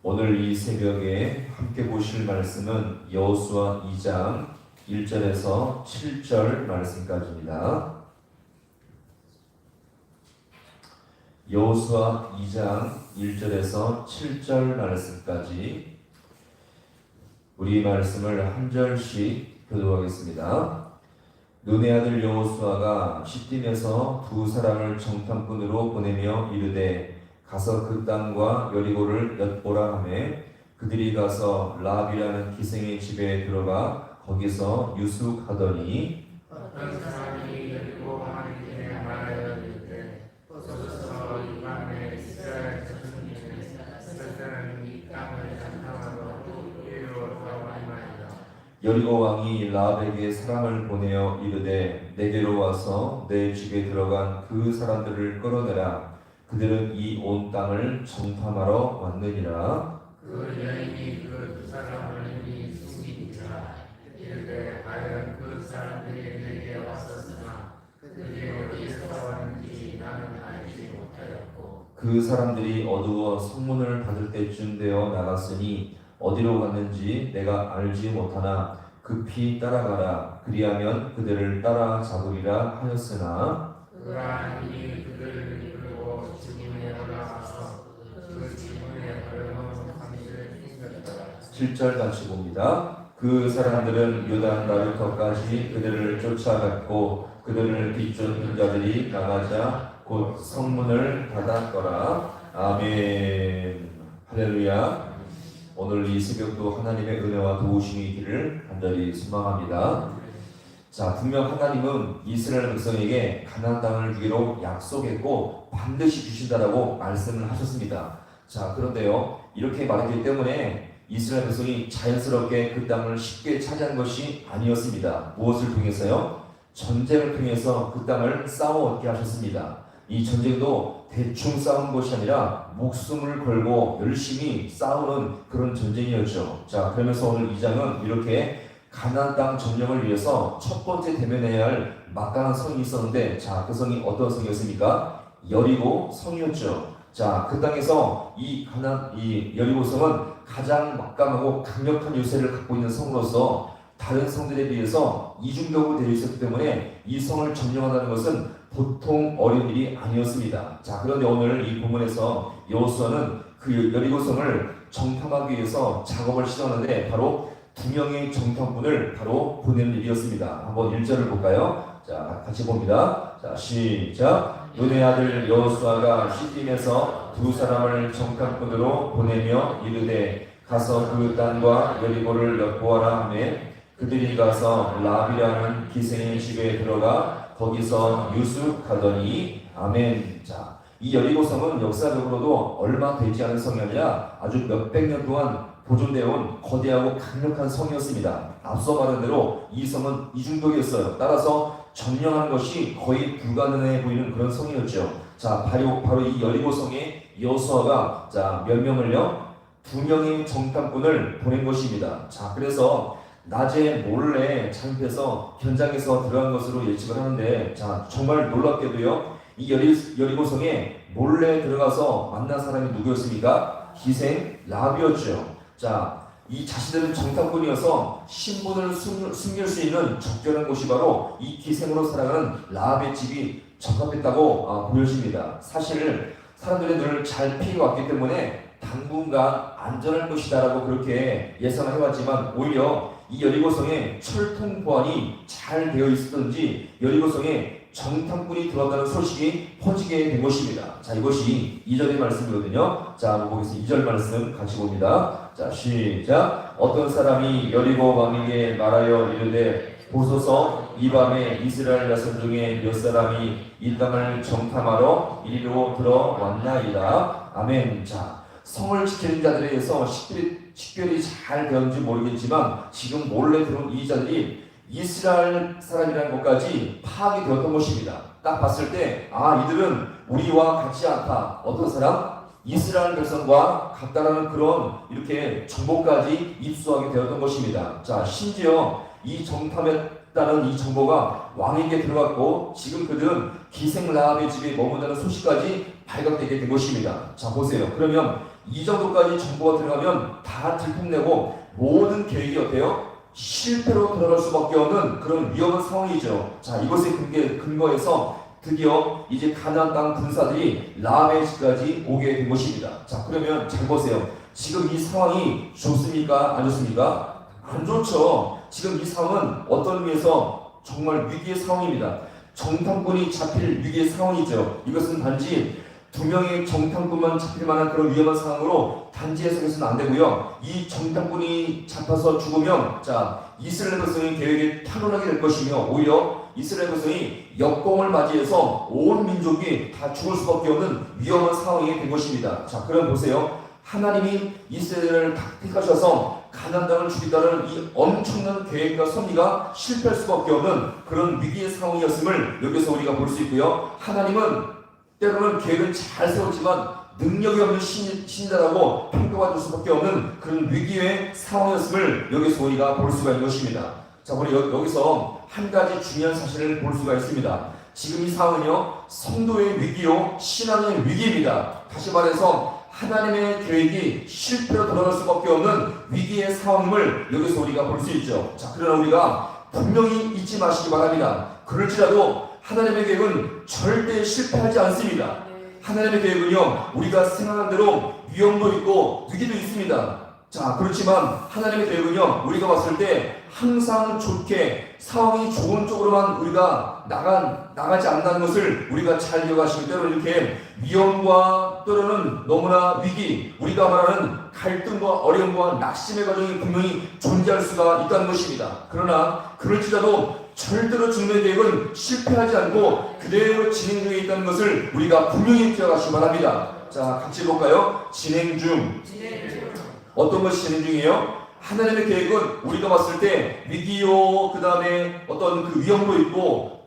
오늘 이 새벽에 함께 보실 말씀은 여호수아 2장 1절에서 7절 말씀까지입니다. 여호수아 2장 1절에서 7절 말씀까지 우리 말씀을 한 절씩 교독하겠습니다. 눈의 아들 여호수아가 시딤에서 두 사람을 정탐꾼으로 보내며 이르되 가서 그 땅과 여리고를 엿보라 하매 그들이 가서 라합이라는 기생의 집에 들어가 거기서 유숙하더니 어떤 사람이 여리고 하는 길에 말하여 이르되 보소서 이 밤에 이스라엘 자손 중에 어떤 이 땅을 장탐하러 이리로 돌아왔나이다. 여리고 왕이 라합에게 사람을 보내어 이르되 내게로 와서 내 집에 들어간 그 사람들을 끌어내라. 그들은 이 온 땅을 정탐하러 왔느니라. 그 여인이 그 두 사람을 이미 숨기니라. 이르되 과연 그 사람들이 내게 왔었으나 그들이 어디서 왔는지 나는 알지 못하였고 그 사람들이 어두워 성문을 닫을 때쯤 되어 나갔으니 어디로 갔는지 내가 알지 못하나 급히 따라가라. 그리하면 그들을 따라잡으리라 하였으나 그러하니 그들을 이끌고 지붕에 올라가서 그 지붕에 걸어놓은 상기를 숨겼더라. 7절 같이 봅니다. 그 사람들은 요단 나루터까지 그들을 쫓아갔고 그들을 뒤쫓는 자들이 나가자 곧 성문을 닫았더라. 아멘. 할렐루야. 오늘 이 새벽도 하나님의 은혜와 도우심이 있기를 간절히 소망합니다. 자, 분명 하나님은 이스라엘 백성에게 가나안 땅을 주기로 약속했고 반드시 주신다라고 말씀을 하셨습니다. 자, 그런데요, 이렇게 말했기 때문에 이스라엘 백성이 자연스럽게 그 땅을 쉽게 차지한 것이 아니었습니다. 무엇을 통해서요? 전쟁을 통해서 그 땅을 싸워 얻게 하셨습니다. 이 전쟁도 대충 싸운 것이 아니라 목숨을 걸고 열심히 싸우는 그런 전쟁이었죠. 자, 그러면서 오늘 2장은 이렇게 가나안 땅 점령을 위해서 첫 번째 대면해야 할 막강한 성이 있었는데, 자, 그 성이 어떤 성이었습니까? 여리고 성이었죠. 자, 그 땅에서 이 여리고 성은 가장 막강하고 강력한 요새를 갖고 있는 성으로서 다른 성들에 비해서 이중격으로 되어 있었기 때문에 이 성을 점령한다는 것은 보통 어려운 일이 아니었습니다. 자, 그런데 오늘 이 본문에서 여호수아는 그 여리고 성을 정탐하기 위해서 작업을 시작하는데 바로 두 명의 정탐꾼을 바로 보내는 일이었습니다. 한번 1절을 볼까요? 자, 같이 봅니다. 자, 시작. 눈의 아들 여호수아가 시딤에서 두 사람을 정탐꾼으로 보내며 이르되 가서 그 땅과 여리고를 엿보아라 하며 그들이 가서 라합이라는 기생의 집에 들어가 거기서 유숙하더니 아멘. 자, 이 여리고 성은 역사적으로도 얼마 되지 않은 성이 아니라 아주 몇백 년 동안 보존되어 온 거대하고 강력한 성이었습니다. 앞서 말한 대로 이 성은 이중독이었어요. 따라서 점령하는 것이 거의 불가능해 보이는 그런 성이었죠. 자, 바로 이 여리고 성에 여호수아가 몇 명을요? 두 명의 정탐꾼을 보낸 것입니다. 자, 그래서 낮에 몰래 잠입해서 현장에서 들어간 것으로 예측을 하는데, 자, 정말 놀랍게도요, 이 여리고 성에 몰래 들어가서 만난 사람이 누구였습니까? 기생 라합이었죠. 자, 이 자신들은 정탐꾼이어서 신분을 숨길 수 있는 적절한 곳이 바로 이 기생으로 살아가는 라합의 집이 적합했다고 보여집니다. 사실 사람들이 늘 잘 피해왔기 때문에 당분간 안전할 것이다라고 그렇게 예상을 해왔지만 오히려 이 여리고성에 철통 보안이 잘 되어 있었던지 여리고성에 정탐꾼이 들어왔다는 소식이 퍼지게 된 것입니다. 자, 이것이 2절의 말씀이거든요. 자, 한번 보겠습니다. 2절 말씀 같이 봅니다. 자, 시작. 어떤 사람이 여리고 왕에게 말하여 이르되 보소서 이 밤에 이스라엘 자손 중에 몇 사람이 이 땅을 정탐하러 이리로 들어왔나이다. 아멘. 자, 성을 지키는 자들에 의해서 식별이 잘 되었는지 모르겠지만 지금 몰래 들어온 이 자들이 이스라엘 사람이라는 것까지 파악이 되었던 것입니다. 딱 봤을 때 이들은 우리와 같지 않다. 어떤 사람? 이스라엘 백성과 같다라는 그런 이렇게 정보까지 입수하게 되었던 것입니다. 자, 심지어 이 정탐했다는 이 정보가 왕에게 들어갔고 지금 그들은 기생 라합의 집에 머문다는 소식까지 발각되게 된 것입니다. 자, 보세요. 그러면 이 정도까지 정보가 들어가면 다 들통내고 모든 계획이 어때요? 실패로 돌아갈 수밖에 없는 그런 위험한 상황이죠. 자, 이것에 근거해서 드디어 이제 가나안 땅 군사들이 라메스까지 오게 된 것입니다. 자, 그러면 잘 보세요. 지금 이 상황이 좋습니까? 안 좋습니까? 안 좋죠. 지금 이 상황은 어떤 의미에서 정말 위기의 상황입니다. 정탐꾼이 잡힐 위기의 상황이죠. 이것은 단지 2명의 정탐꾼만 잡힐 만한 그런 위험한 상황으로 단지 해석해서는 안 되고요. 이 정탐꾼이 잡혀서 죽으면 이스라엘 백성의 계획에 탄원하게 될 것이며 오히려 이스라엘 백성이 역공을 맞이해서 온 민족이 다 죽을 수밖에 없는 위험한 상황이 된 것입니다. 자, 그럼 보세요. 하나님이 이스라엘을 택하셔서 가나안 땅을 주겠다는 이 엄청난 계획과 섭리가 실패할 수밖에 없는 그런 위기의 상황이었음을 여기서 우리가 볼 수 있고요. 하나님은 때로는 계획을 잘 세웠지만 능력이 없는 신이다라고 평가받을 수밖에 없는 그런 위기의 상황이었음을 여기서 우리가 볼 수가 있는 것입니다. 자, 우리 여기서 한 가지 중요한 사실을 볼 수가 있습니다. 지금 이 상황은요, 성도의 위기요, 신앙의 위기입니다. 다시 말해서 하나님의 계획이 실패로 돌아갈 수밖에 없는 위기의 상황임을 여기서 우리가 볼 수 있죠. 자, 그러나 우리가 분명히 잊지 마시기 바랍니다. 그럴지라도 하나님의 계획은 절대 실패하지 않습니다. 하나님의 계획은요, 우리가 생각한 대로 위험도 있고 위기도 있습니다. 자, 그렇지만 하나님의 계획은요, 우리가 봤을 때 항상 좋게 상황이 좋은 쪽으로만 우리가 나가지 않는다는 것을 우리가 잘 기억하시기 때문에 이렇게 위험과 때로는 너무나 위기, 우리가 말하는 갈등과 어려움과 낙심의 과정이 분명히 존재할 수가 있다는 것입니다. 그러나 그럴지라도 절대로 주님의 계획은 실패하지 않고 그대로 진행 중에 있다는 것을 우리가 분명히 기억하시기 바랍니다. 자, 같이 볼까요? 진행 중. 어떤 것이 진행 중이에요? 하나님의 계획은 우리가 봤을 때 위기요, 그 다음에 어떤 그 위험도 있고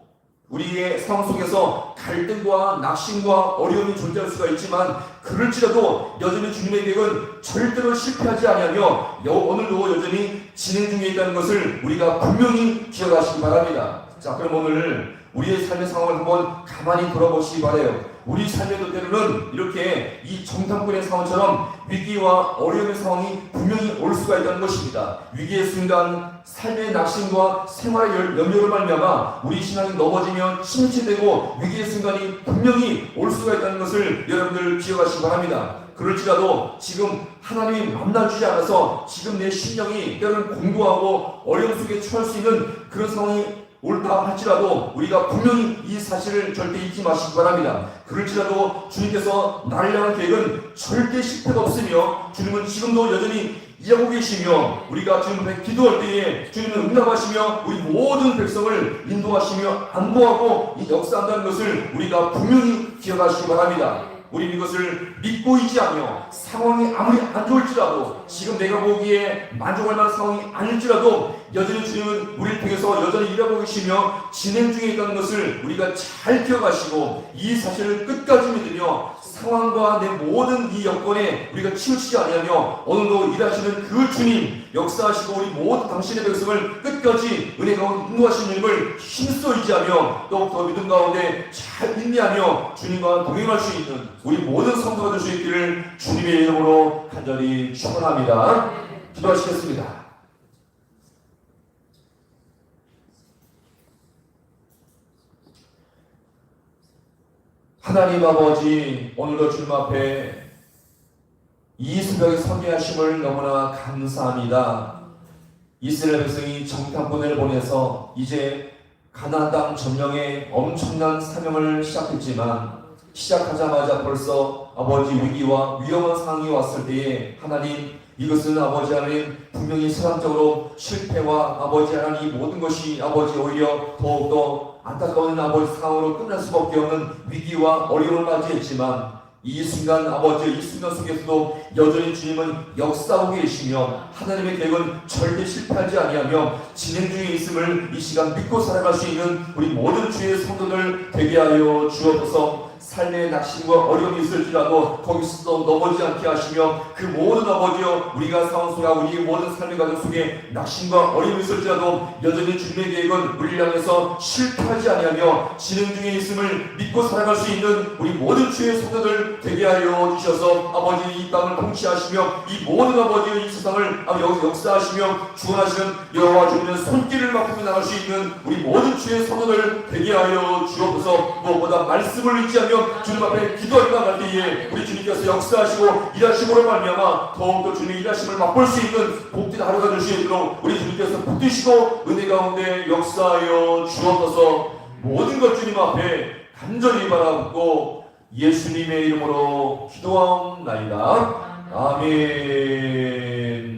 우리의 상황 속에서 갈등과 낙심과 어려움이 존재할 수가 있지만 그럴지라도 여전히 주님의 계획은 절대로 실패하지 아니하며 오늘도 여전히 진행 중에 있다는 것을 우리가 분명히 기억하시기 바랍니다. 자, 그럼 오늘 우리의 삶의 상황을 한번 가만히 돌아보시기 바라요. 우리 삶에도 때로는 이렇게 이 정탐꾼의 상황처럼 위기와 어려움의 상황이 분명히 올 수가 있다는 것입니다. 위기의 순간, 삶의 낙심과 생활의 염려로 말미암아 우리 신앙이 넘어지며 침체되고 위기의 순간이 분명히 올 수가 있다는 것을 여러분들 기억하시기 바랍니다. 그럴지라도 지금 하나님이 만나주지 않아서 지금 내 심령이 때로는 공고하고 어려움 속에 처할 수 있는 그런 상황이 옳다 할지라도 우리가 분명히 이 사실을 절대 잊지 마시기 바랍니다. 그럴지라도 주님께서 나를 향한 계획은 절대 실패가 없으며 주님은 지금도 여전히 일하고 계시며 우리가 주님 앞에 기도할 때에 주님은 응답하시며 우리 모든 백성을 인도하시며 안보하고 이 역사한다는 것을 우리가 분명히 기억하시기 바랍니다. 우리는 이것을 믿고 있지않으며 상황이 아무리 안 좋을지라도 지금 내가 보기에 만족할 만한 상황이 아닐지라도 여전히 주님은 우리를 통해서 여전히 일하고 계시며 진행 중에 있다는 것을 우리가 잘 기억하시고 이 사실을 끝까지 믿으며 상황과 내 모든 이 여건에 우리가 치우치지 아니하며 오늘도 일하시는 그 주님 역사하시고 우리 모든 당신의 백성을 끝까지 은혜 가운데 인도하시는 주님을 힘써 의지하며 더욱더 믿음 가운데 잘 인내하며 주님과 동행할 수 있는 우리 모든 성도가 될 수 있기를 주님의 이름으로 간절히 축원합니다. 기도하시겠습니다. 하나님 아버지, 오늘도 주님 앞에 이 새벽에 섬기하심을 너무나 감사합니다. 이스라엘 백성이 정탐꾼을 보내서 이제 가나안 땅 점령의 엄청난 사명을 시작했지만 시작하자마자 벌써 아버지 위기와 위험한 상황이 왔을 때에 하나님 이것은 아버지 하나님 분명히 세상적으로 실패와 아버지 하나님 모든 것이 아버지 오히려 더욱더 안타까운 아버지 상황으로 끝날 수밖에 없는 위기와 어려움을 맞이했지만 이 순간 아버지 이 순간 속에서도 여전히 주님은 역사하고 계시며 하나님의 계획은 절대 실패하지 아니하며 진행 중에 있음을 이 시간 믿고 살아갈 수 있는 우리 모든 주의 성도들 되게 하여 주옵소서. 삶의 낙심과 어려움이 있을지라도 거기서 넘어지지 않게 하시며 그 모든 아버지여 우리가 상황 속에 우리의 모든 삶의 과정 속에 낙심과 어려움이 있을지라도 여전히 주님의 계획은 우리를 향해서 실패하지 아니하며 진행 중에 있음을 믿고 살아갈 수 있는 우리 모든 주의 성도들 되게 하여 주셔서 아버지 이 땅을 통치하시며 이 모든 아버지의 이 세상을 여기서 역사하시며 주관하시는 여호와 주님의 손길을 맡으며 나갈 수 있는 우리 모든 주의 성도들 되게 하여 주옵소서. 무엇보다 말씀을 잊지 않으며 주님 앞에 기도하며 나갈 때에 우리 주님께서 역사하시고 일하심으로 말미암아 더욱더 주님의 일하심을 맛볼 수 있는 복된 하루가 될 수 있도록 우리 주님께서 붙드시고 은혜 가운데 역사하여 주옵소서. 모든 것 주님 앞에 간절히 바라보고 예수님의 이름으로 기도하옵나이다. 아멘.